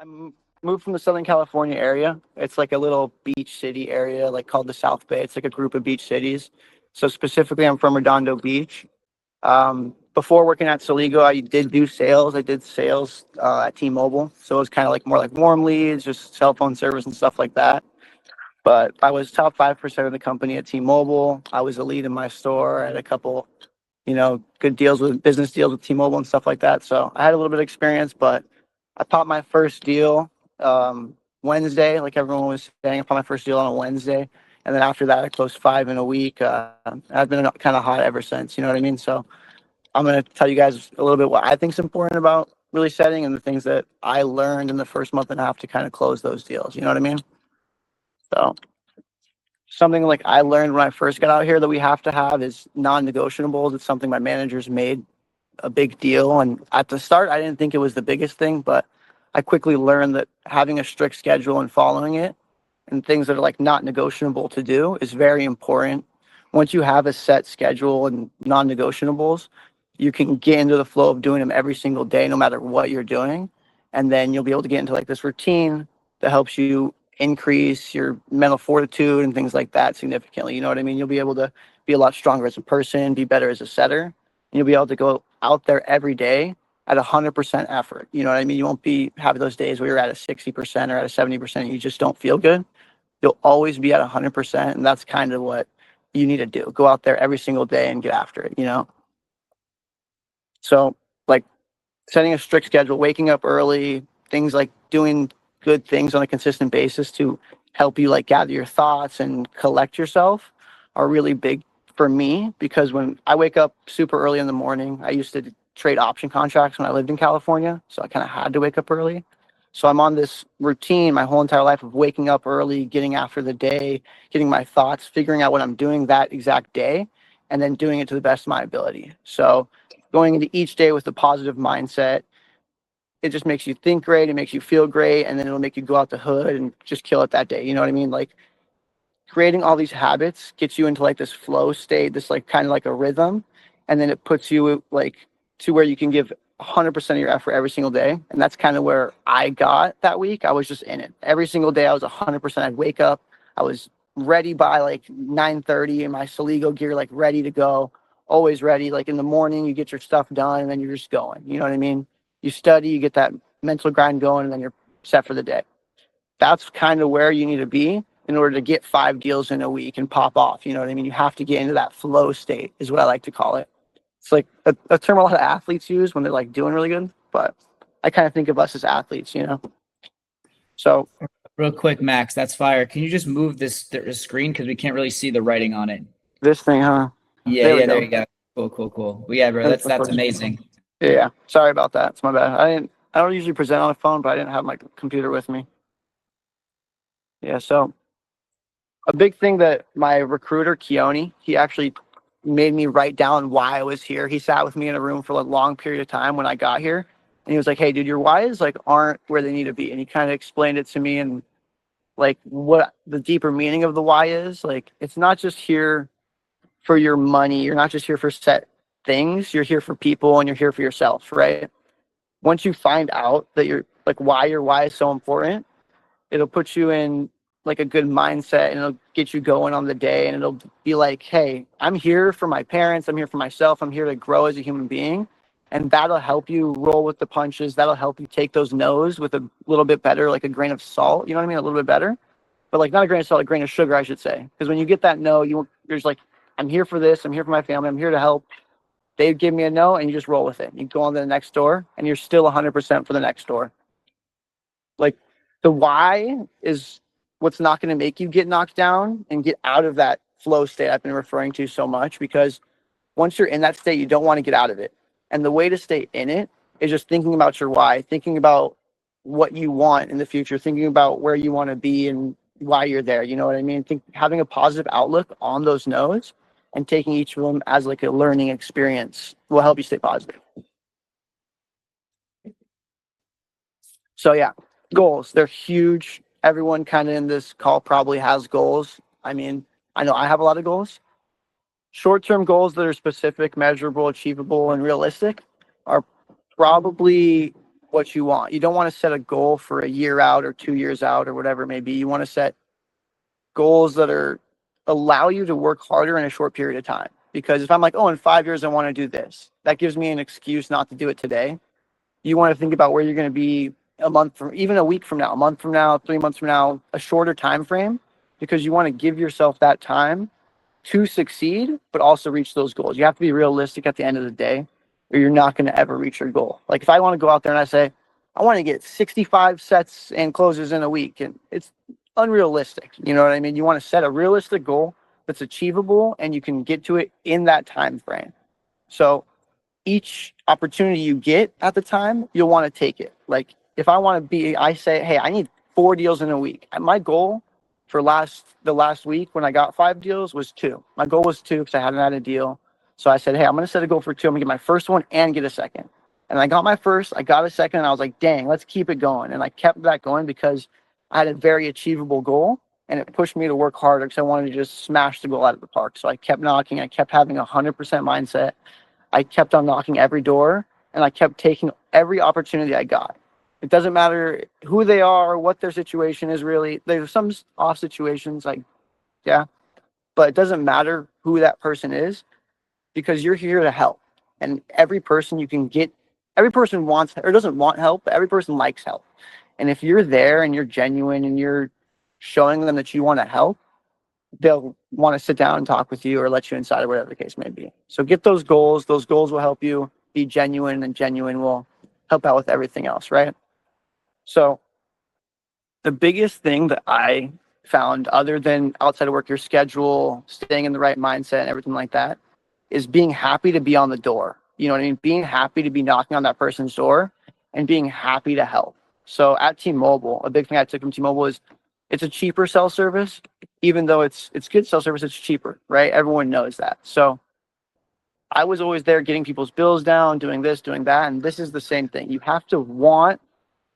moved from the Southern California area. It's like a little beach city area, like called the South Bay. It's like a group of beach cities. So specifically, I'm from Redondo Beach. Before working at Soligo, I did do sales. I did sales at T-Mobile. So it was kind of like more like warm leads, just cell phone service and stuff like that. But I was top 5% of the company at T-Mobile. I was a lead in my store. I had a couple, good deals with business deals with T-Mobile and stuff like that. So I had a little bit of experience, but I popped my first deal Wednesday, like everyone was saying. I popped my first deal on a Wednesday. And then after that, I closed 5 in a week. I've been kind of hot ever since, you know what I mean? So I'm going to tell you guys a little bit what I think is important about really setting and the things that I learned in the first month and a half to kind of close those deals. You know what I mean? So something like I learned when I first got out here that we have to have is non-negotiables. It's something my managers made a big deal. And at the start, I didn't think it was the biggest thing, but I quickly learned that having a strict schedule and following it and things that are like not negotiable to do is very important. Once you have a set schedule and non-negotiables, you can get into the flow of doing them every single day, no matter what you're doing. And then you'll be able to get into like this routine that helps you increase your mental fortitude and things like that significantly. You know what I mean? You'll be able to be a lot stronger as a person, be better as a setter. And you'll be able to go out there every day at 100% effort. You know what I mean? You won't be having those days where you're at a 60% or at a 70% and you just don't feel good. You'll always be at 100%. And that's kind of what you need to do. Go out there every single day and get after it, So like setting a strict schedule, waking up early, things like doing good things on a consistent basis to help you like gather your thoughts and collect yourself are really big for me, because when I wake up super early in the morning, I used to trade option contracts when I lived in California. So I kind of had to wake up early. So I'm on this routine my whole entire life of waking up early, getting after the day, getting my thoughts, figuring out what I'm doing that exact day, and then doing it to the best of my ability. So going into each day with a positive mindset, it just makes you think great, it makes you feel great, and then it'll make you go out the hood and just kill it that day. You know what I mean? Like creating all these habits gets you into like this flow state, this like kind of like a rhythm, and then it puts you like to where you can give 100% of your effort every single day. And that's kind of where I got that week. I was just in it every single day. I was 100%. I'd wake up, I was ready by like 9:30 in my Soligo gear, like ready to go, always ready. Like in the morning, you get your stuff done and then you're just going. You know what I mean? You study, you get that mental grind going, and then you're set for the day. That's kind of where you need to be in order to get 5 deals in a week and pop off. You know what I mean? You have to get into that flow state is what I like to call it. It's like a term a lot of athletes use when they're like doing really good, but I kind of think of us as athletes, So Real quick, Max, that's fire. Can you just move this screen because we can't really see the writing on it? this thing, huh? Yeah, there you go. Cool. Well, yeah, bro, that's amazing. Yeah. Sorry about that. It's my bad. I don't usually present on a phone, but I didn't have my computer with me. Yeah. So a big thing that my recruiter, Keone, he actually made me write down why I was here. He sat with me in a room for a long period of time when I got here. And he was like, hey, dude, your whys like aren't where they need to be. And he kind of explained it to me and like what the deeper meaning of the why is. Like, it's not just here for your money. You're not just here for set things. You're here for people and you're here for yourself, right? Once you find out that you're like why your why is so important, it'll put you in like a good mindset and it'll get you going on the day, and it'll be like, hey, I'm here for my parents, I'm here for myself, I'm here to grow as a human being. And that'll help you roll with the punches. That'll help you take those no's with a little bit better, like a grain of salt, you know what I mean? A little bit better, but like not a grain of salt, a grain of sugar, I should say. Because when you get that no, you're just like, I'm here for this, I'm here for my family, I'm here to help. They give me a no, and you just roll with it. You go on to the next door and you're still 100% for the next door. Like the why is what's not going to make you get knocked down and get out of that flow state I've been referring to so much, because once you're in that state, you don't want to get out of it. And the way to stay in it is just thinking about your why, thinking about what you want in the future, thinking about where you want to be and why you're there. You know what I mean? Having a positive outlook on those no's and taking each of them as like a learning experience will help you stay positive. So yeah, goals, they're huge. Everyone kind of in this call probably has goals. I mean, I know I have a lot of goals. Short-term goals that are specific, measurable, achievable, and realistic are probably what you want. You don't want to set a goal for a year out or 2 years out or whatever it may be. You want to set goals that allow you to work harder in a short period of time. Because if I'm like, oh, in 5 years I want to do this, that gives me an excuse not to do it today. You want to think about where you're going to be a month from, even a week from now, a month from now, 3 months from now, a shorter time frame, because you want to give yourself that time to succeed, but also reach those goals. You have to be realistic at the end of the day, or you're not going to ever reach your goal. Like if I want to go out there and I say, I want to get 65 sets and closes in a week, and it's unrealistic. You know what I mean? You want to set a realistic goal that's achievable and you can get to it in that time frame. So each opportunity you get at the time, you'll want to take it. Like if I say, hey, I need 4 deals in a week. And my goal for the last week when I got 5 deals was 2. My goal was 2 because I hadn't had a deal. So I said, hey, I'm going to set a goal for 2. I'm going to get my first one and get a second. And I got my first, I got a second, and I was like, dang, let's keep it going. And I kept that going because I had a very achievable goal, and it pushed me to work harder because I wanted to just smash the goal out of the park. So I kept knocking. I kept having 100% mindset. I kept on knocking every door, and I kept taking every opportunity I got. It doesn't matter who they are, what their situation is really. There's some off situations, like, yeah, but it doesn't matter who that person is because you're here to help. And every person wants or doesn't want help, but every person likes help. And if you're there and you're genuine and you're showing them that you want to help, they'll want to sit down and talk with you or let you inside or whatever the case may be. So get those goals. Those goals will help you be genuine, and genuine will help out with everything else, right? So the biggest thing that I found, other than outside of work, your schedule, staying in the right mindset and everything like that, is being happy to be on the door. You know what I mean? Being happy to be knocking on that person's door and being happy to help. So at T-Mobile, a big thing I took from T-Mobile is it's a cheaper cell service. Even though it's good cell service, it's cheaper, right? Everyone knows that. So I was always there getting people's bills down, doing this, doing that. And this is the same thing. You have to want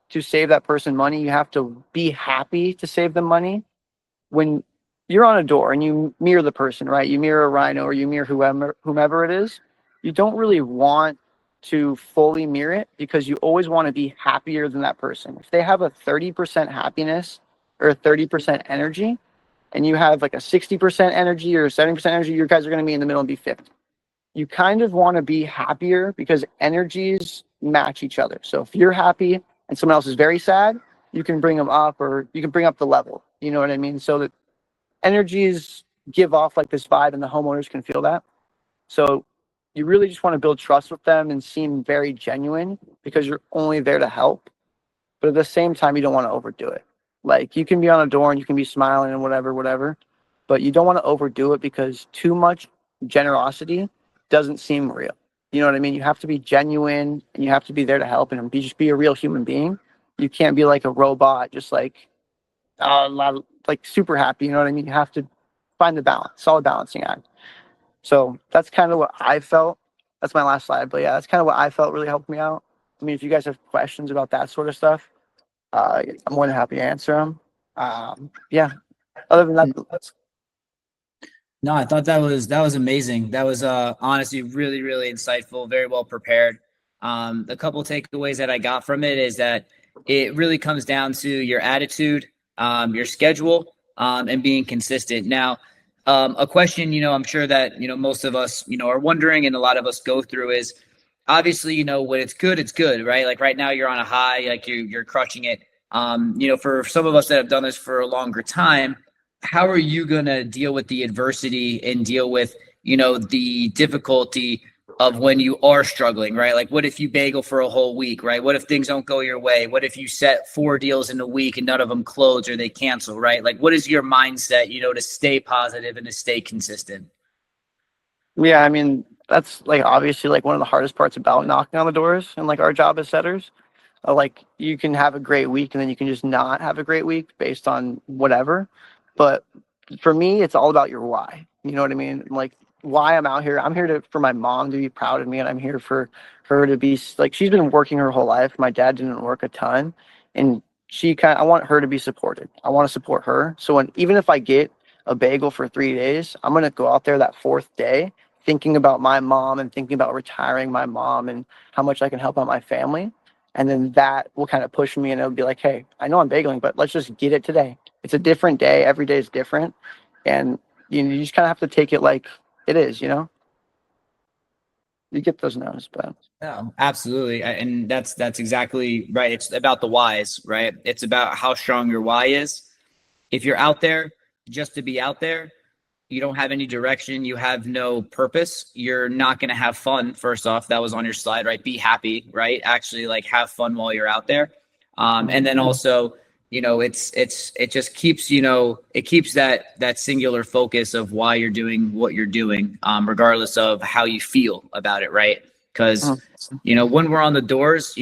to save that person money. You have to be happy to save them money. When you're on a door and you mirror the person, right? You mirror a rhino or you mirror whomever it is. You don't really want to fully mirror it because you always want to be happier than that person. If they have a 30% happiness or a 30% energy, and you have like a 60% energy or 70% energy, you guys are going to be in the middle and be 50. You kind of want to be happier because energies match each other. So if you're happy and someone else is very sad, you can bring them up, or you can bring up the level. You know what I mean? So that energies give off like this vibe and the homeowners can feel that. So you really just want to build trust with them and seem very genuine because you're only there to help. But at the same time, you don't want to overdo it. Like you can be on a door and you can be smiling and whatever, but you don't want to overdo it because too much generosity doesn't seem real. You know what I mean? You have to be genuine and you have to be there to help and just be a real human being. You can't be like a robot, just like super happy. You know what I mean? You have to find the balance, solid balancing act. So that's kind of what I felt. That's my last slide, but yeah, that's kind of what I felt really helped me out. I mean, if you guys have questions about that sort of stuff, I'm more than happy to answer them. Yeah. Other than that, No, I thought that was amazing. That was honestly really, really insightful, very well prepared. A couple of takeaways that I got from it is that it really comes down to your attitude, your schedule, and being consistent. Now, a question, I'm sure that, most of us, are wondering, and a lot of us go through is obviously, when it's good, right? Like right now you're on a high, like you're crushing it. For some of us that have done this for a longer time, how are you going to deal with the adversity and deal with, the difficulty of when you are struggling, right? Like what if you bagel for a whole week, right? What if things don't go your way? What if you set 4 deals in a week and none of them close or they cancel, right? Like what is your mindset, to stay positive and to stay consistent? yeah, I mean, that's like obviously like one of the hardest parts about knocking on the doors and like our job as setters. Like you can have a great week and then you can just not have a great week based on whatever. But for me, it's all about your why. You know what I mean? Like why I'm out here. I'm here for my mom to be proud of me, and I'm here for her to be like, she's been working her whole life. My dad didn't work a ton, and I want her to be supported. I want to support her. So even if I get a bagel for 3 days, I'm going to go out there that 4th day thinking about my mom and thinking about retiring my mom and how much I can help out my family. And then that will kind of push me, and it'll be like, hey, I know I'm bageling, but let's just get it today. It's a different day. Every day is different. And you just kind of have to take it like it is, you know? You get those no's, but No, absolutely. And that's exactly right. It's about the whys, right? It's about how strong your why is. If you're out there just to be out there, you don't have any direction, you have no purpose, you're not going to have fun. First off, that was on your slide, right? Be happy, right? Actually, like, have fun while you're out there. And then also, it just keeps, it keeps that singular focus of why you're doing what you're doing, regardless of how you feel about it, right? Because, when we're on the doors,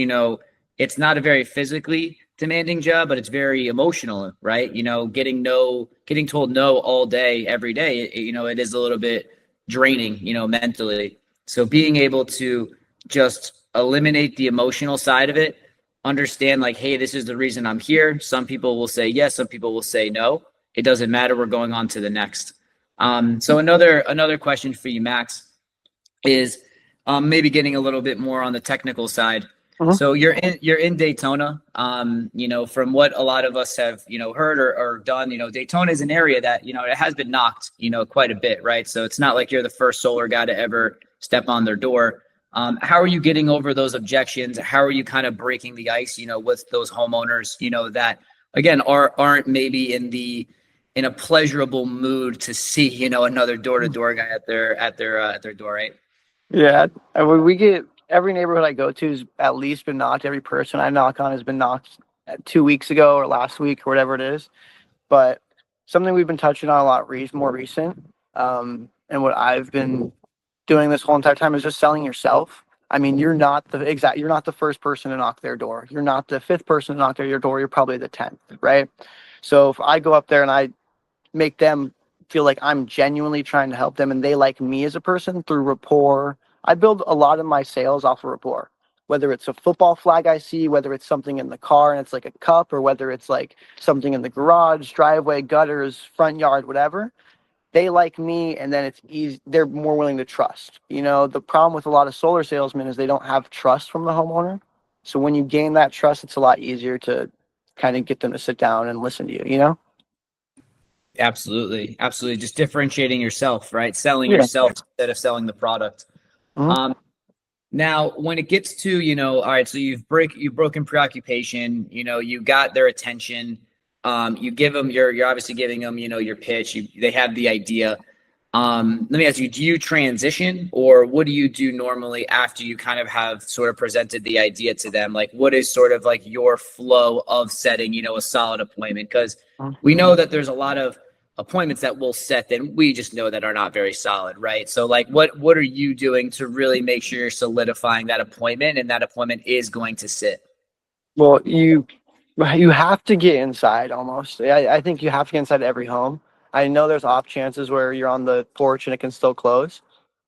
it's not a very physically demanding job, but it's very emotional, right? Getting told no all day, every day, it is a little bit draining, mentally. So being able to just eliminate the emotional side of it, understand like, hey, this is the reason I'm here. Some people will say yes, some people will say no. It doesn't matter. We're going on to the next. So another question for you, Max, is maybe getting a little bit more on the technical side. So you're in Daytona. From what a lot of us have, heard or done, Daytona is an area that, it has been knocked, quite a bit, right? So it's not like you're the first solar guy to ever step on their door. How are you getting over those objections? How are you kind of breaking the ice, with those homeowners, that again aren't maybe in a pleasurable mood to see, another door-to-door guy at their door, right? yeah, we get every neighborhood I go to has at least been knocked. Every person I knock on has been knocked 2 weeks ago or last week or whatever it is. But something we've been touching on a lot more recent, and what I've been doing this whole entire time is just selling yourself. I mean, you're not the first person to knock their door. You're not the fifth person to knock your door. You're probably the 10th, right? So if I go up there and I make them feel like I'm genuinely trying to help them and they like me as a person through rapport. I build a lot of my sales off of rapport, whether it's a football flag I see, whether it's something in the car and it's like a cup, or whether it's like something in the garage, driveway, gutters, front yard, whatever. They like me, and then it's easy. They're more willing to trust. The problem with a lot of solar salesmen is they don't have trust from the homeowner. So when you gain that trust, it's a lot easier to kind of get them to sit down and listen to you, Absolutely. Absolutely. Just differentiating yourself, right? Selling yourself instead of selling the product. Now, when it gets to, all right, so you've broken preoccupation, you got their attention. You give them, you're obviously giving them, your pitch. They have the idea. Let me ask you, do you transition, or what do you do normally after you kind of have sort of presented the idea to them? Like, what is sort of like your flow of setting, a solid appointment? Because we know that there's a lot of appointments that we'll set that we just know that are not very solid, right? So like, what are you doing to really make sure you're solidifying that appointment and that appointment is going to sit? Well, you have to get inside almost. I think you have to get inside every home. I know there's off chances where you're on the porch and it can still close,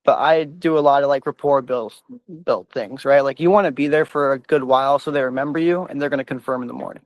but I do a lot of like rapport built things, right? Like, you want to be there for a good while so they remember you and they're going to confirm in the morning.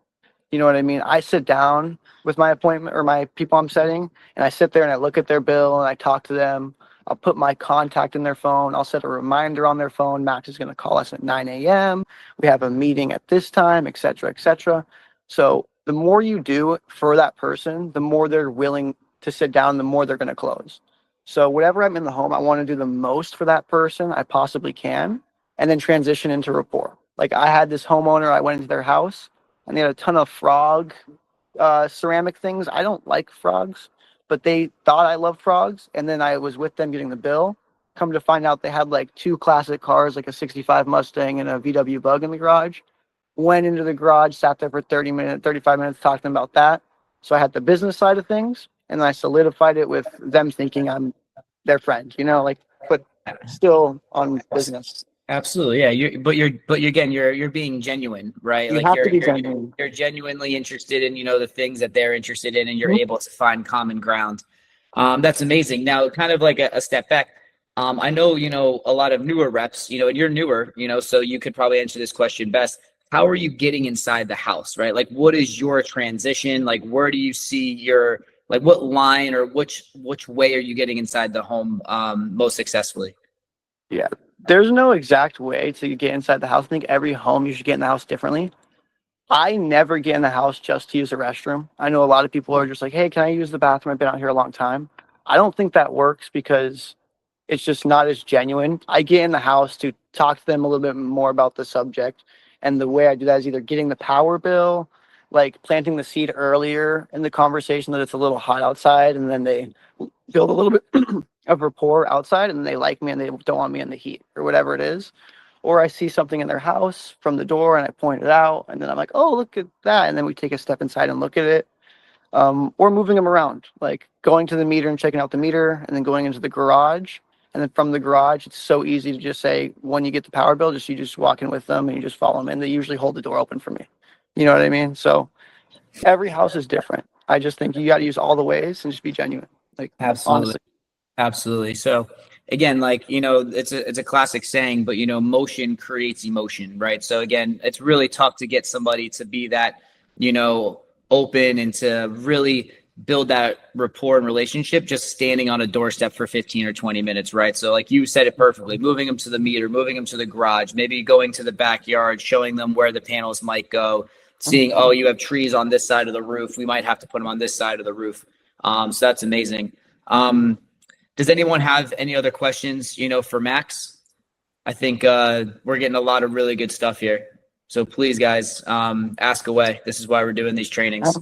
You know what I mean? I sit down with my appointment or my people I'm setting, and I sit there and I look at their bill and I talk to them. I'll put my contact in their phone. I'll set a reminder on their phone. Max is going to call us at 9 a.m. We have a meeting at this time, et cetera, et cetera. So the more you do for that person, the more they're willing to sit down, the more they're going to close. So whatever I'm in the home, I want to do the most for that person I possibly can, and then transition into rapport. Like, I had this homeowner, I went into their house and they had a ton of frog ceramic things. I don't like frogs, but they thought I loved frogs. And then I was with them getting the bill. Come to find out they had like 2 classic cars, like a 65 Mustang and a VW Bug in the garage. Went into the garage, sat there for 35 minutes talking about that. So I had the business side of things, and then I solidified it with them thinking I'm their friend, but still on business. Absolutely. Yeah. You're being genuine, right? You have to be genuine. You're genuinely interested in, the things that they're interested in, and you're able to find common ground. That's amazing. Now, kind of like a step back. I know, a lot of newer reps, and you're newer, so you could probably answer this question best. How are you getting inside the house, right? Like, what is your transition? Like, where do you see like, what line or which way are you getting inside the home most successfully? Yeah. There's no exact way to get inside the house. I think every home you should get in the house differently. I never get in the house just to use the restroom. I know a lot of people are just like, hey, can I use the bathroom? I've been out here a long time. I don't think that works because it's just not as genuine. I get in the house to talk to them a little bit more about the subject. And the way I do that is either getting the power bill, like planting the seed earlier in the conversation that it's a little hot outside, and then they build a little bit of rapport outside, and they like me and they don't want me in the heat or whatever it is. Or I see something in their house from the door and I point it out, and then I'm like, oh, look at that. And then we take a step inside and look at it. Or moving them around, like going to the meter and checking out the meter, and then going into the garage. And then from the garage, it's so easy to just say, when you get the power bill, you just walk in with them and you just follow them in. They usually hold the door open for me. You know what I mean? So every house is different. I just think you got to use all the ways and just be genuine. Like, Absolutely. honestly. Absolutely. So again, like, it's a classic saying, but motion creates emotion, right? So again, it's really tough to get somebody to be that, open and to really build that rapport and relationship just standing on a doorstep for 15 or 20 minutes, right? So like you said it perfectly, moving them to the meter, moving them to the garage, maybe going to the backyard, showing them where the panels might go, seeing, oh, you have trees on this side of the roof, we might have to put them on this side of the roof. So that's amazing. Does anyone have any other questions, for Max? I think we're getting a lot of really good stuff here. So please, guys, ask away. This is why we're doing these trainings.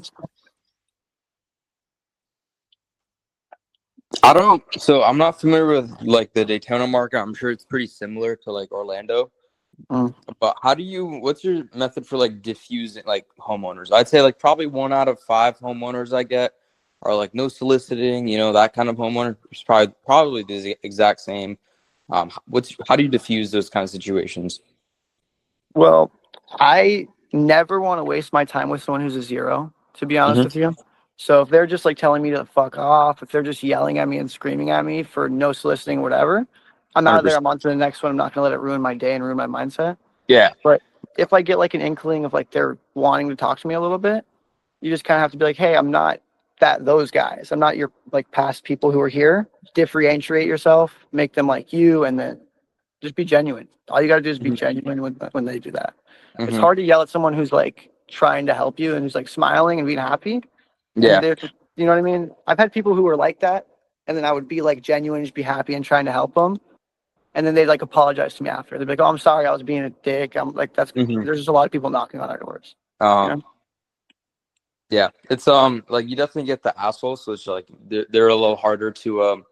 So I'm not familiar with like the Daytona market. I'm sure it's pretty similar to like Orlando. But what's your method for like diffusing like homeowners? I'd say like probably 1 out of 5 homeowners I get are like no soliciting, that kind of homeowner. It's probably the exact same. How do you diffuse those kind of situations? Well, I never want to waste my time with someone who's a 0, to be honest with you. So if they're just like telling me to fuck off, if they're just yelling at me and screaming at me for no soliciting, whatever, I'm out of there. I'm on to the next one. I'm not going to let it ruin my day and ruin my mindset. Yeah. But if I get like an inkling of like they're wanting to talk to me a little bit, you just kind of have to be like, hey, I'm not those guys. I'm not your like past people who are here. Differentiate yourself, make them like you, and then just be genuine. All you got to do is be genuine when they do that. It's hard to yell at someone who's like trying to help you and who's like smiling and being happy. Yeah. You know what I mean? I've had people who were like that, and then I would be like genuine, just be happy and trying to help them. And then they'd like apologize to me after. They'd be like, oh, I'm sorry, I was being a dick. I'm like, there's just a lot of people knocking on our doors. Yeah. It's like you definitely get the assholes, so it's like they're a little harder to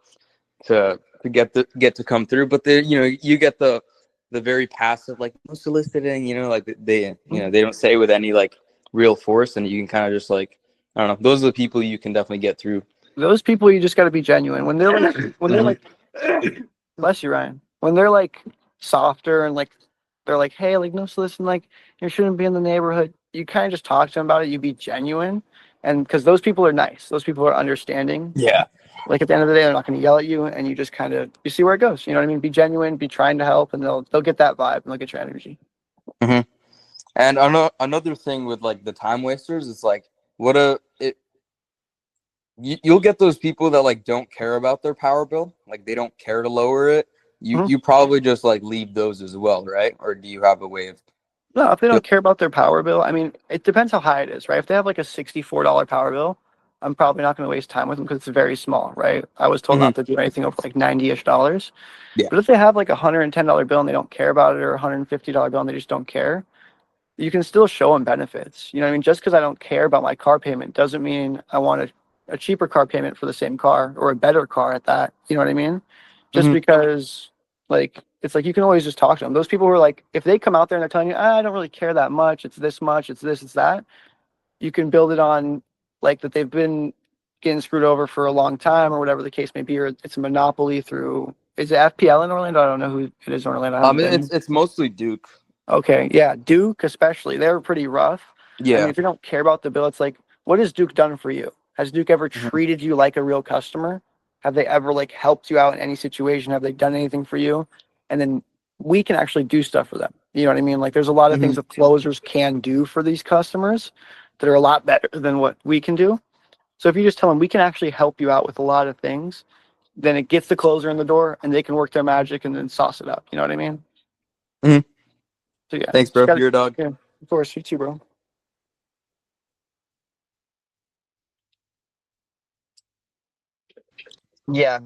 get to come through, but you get the very passive, like no soliciting, like they don't say with any like real force, and you can kind of just like, I don't know, those are the people you can definitely get through. Those people, you just got to be genuine. When they're like, bless you, Ryan. When they're like softer and like they're like, hey, like no soliciting, like you shouldn't be in the neighborhood. You kind of just talk to them about it. You be genuine, and because those people are nice, those people are understanding. Yeah. Like at the end of the day, they're not going to yell at you, and you just kind of you see where it goes. You know what I mean? Be genuine, be trying to help, and they'll get that vibe and they'll get your energy. And another thing with like the time wasters is like you'll get those people that like don't care about their power bill, like they don't care to lower it. You probably just like leave those as well, right? Or do you have a way of? No, if they don't care about their power bill, I mean, it depends how high it is, right? If they have like a $64 power bill, I'm probably not going to waste time with them because it's very small, right? I was told not to do anything over like $90-ish. Yeah. But if they have like a $110 bill and they don't care about it, or a $150 bill and they just don't care, you can still show them benefits. You know what I mean? Just because I don't care about my car payment doesn't mean I want a cheaper car payment for the same car, or a better car at that. You know what I mean? Just because like, it's like you can always just talk to them. Those people who are like, if they come out there and they're telling you, I don't really care that much, it's this much, it's this, it's that, you can build it on like that they've been getting screwed over for a long time, or whatever the case may be, or it's a monopoly through, is it FPL in Orlando? I don't know who it is in Orlando. It's mostly Duke. Okay, yeah, Duke especially, they were pretty rough. Yeah. I mean, if you don't care about the bill, it's like, what has Duke done for you? Has Duke ever treated you like a real customer? Have they ever like helped you out in any situation? Have they done anything for you? And then we can actually do stuff for them. You know what I mean? Like there's a lot of things that closers can do for these customers that are a lot better than what we can do. So if you just tell them we can actually help you out with a lot of things, then it gets the closer in the door and they can work their magic and then sauce it up. You know what I mean? Mhm. So yeah. Thanks, bro. Gotta- You're a dog. Yeah, of course. You too, bro. Yeah.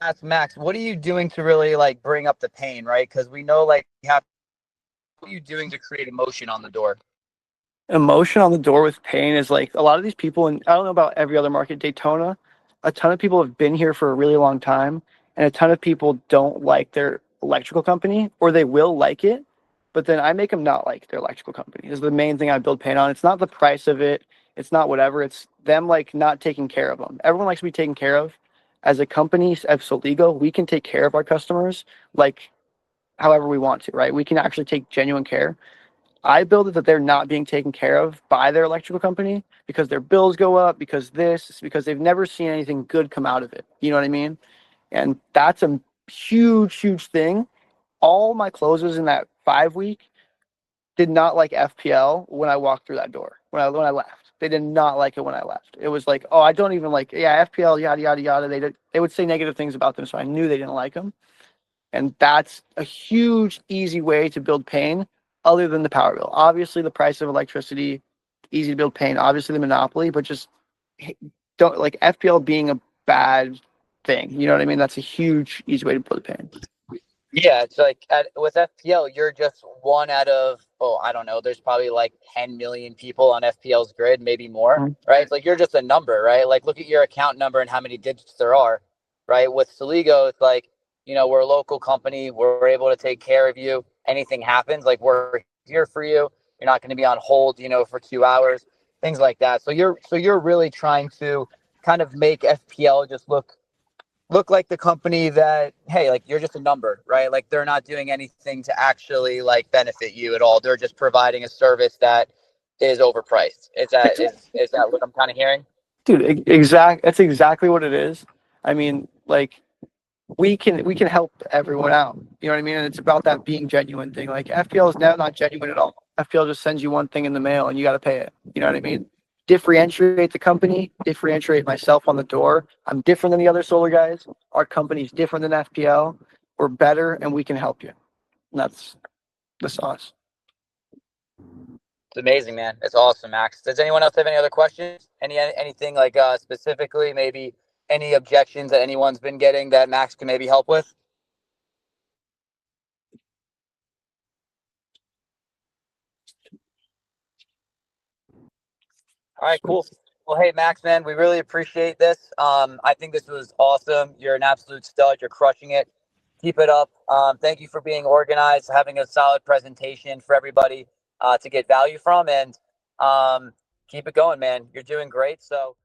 That's Max. What are you doing to really like bring up the pain, right? Because we know like you have what are you doing to create emotion on the door? Emotion on the door with pain is like a lot of these people, and I don't know about every other market, Daytona, a ton of people have been here for a really long time, and a ton of people don't like their electrical company, or they will like it, but then I make them not like their electrical company. Is the main thing I build pain on. It's not the price of it, it's not whatever, it's them like not taking care of them. Everyone likes to be taken care of. As a company, as Soligo, we can take care of our customers like however we want to, right? We can actually take genuine care. I build it that they're not being taken care of by their electrical company because their bills go up, because they've never seen anything good come out of it. You know what I mean? And that's a huge, huge thing. All my closes in that 5 week did not like FPL when I walked through that door. When I left, they did not like it when I left. It was like, oh, I don't even like, yeah, FPL, yada yada yada. They would say negative things about them, so I knew they didn't like them. And that's a huge, easy way to build pain other than the power bill. Obviously, the price of electricity, easy to build pain. Obviously, the monopoly, but just don't like FPL being a bad thing. You know what I mean? That's a huge, easy way to build pain. Yeah, it's like with FPL, you're just one out of, oh, I don't know, there's probably like 10 million people on FPL's grid, maybe more, right? It's like you're just a number, right? Like look at your account number and how many digits there are, right? With Soligo, it's like, we're a local company. We're able to take care of you. Anything happens, like we're here for you. You're not going to be on hold, for 2 hours, things like that. So you're really trying to kind of make FPL just look like the company that, hey, like you're just a number, right? Like they're not doing anything to actually like benefit you at all. They're just providing a service that is overpriced. Is that what I'm kind of hearing? Dude, that's exactly what it is. I mean, like we can help everyone out. You know what I mean? And it's about that being genuine thing. Like FPL is now not genuine at all. FPL just sends you one thing in the mail and you got to pay it. You know what I mean? Differentiate the company, differentiate myself on the door. I'm different than the other solar guys. Our company's different than FPL. We're better and we can help you. And that's the sauce. It's amazing, man. It's awesome, Max. Does anyone else have any other questions? Anything like specifically, maybe any objections that anyone's been getting that Max can maybe help with? All right, cool. Well, hey, Max, man, we really appreciate this. I think this was awesome. You're an absolute stud. You're crushing it. Keep it up. Thank you for being organized, having a solid presentation for everybody to get value from, and keep it going, man. You're doing great. So